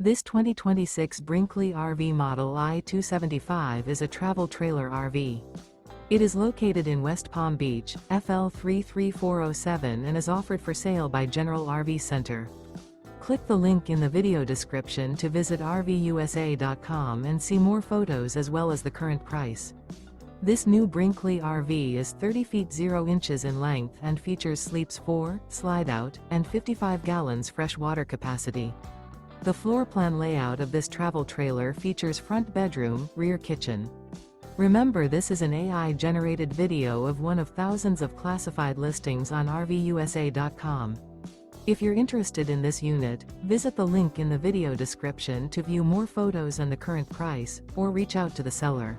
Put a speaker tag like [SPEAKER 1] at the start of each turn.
[SPEAKER 1] This 2026 Brinkley RV Model I 275 is a travel trailer RV. It is located in West Palm Beach, FL 33407 and is offered for sale by General RV Center. Click the link in the video description to visit RVUSA.com and see more photos as well as the current price. This new Brinkley RV is 30 feet 0 inches in length and features sleeps 4, slide-out, and 55 gallons fresh water capacity. The floor plan layout of this travel trailer features front bedroom, rear kitchen. Remember, this is an AI-generated video of one of thousands of classified listings on RVUSA.com. If you're interested in this unit, visit the link in the video description to view more photos and the current price, or reach out to the seller.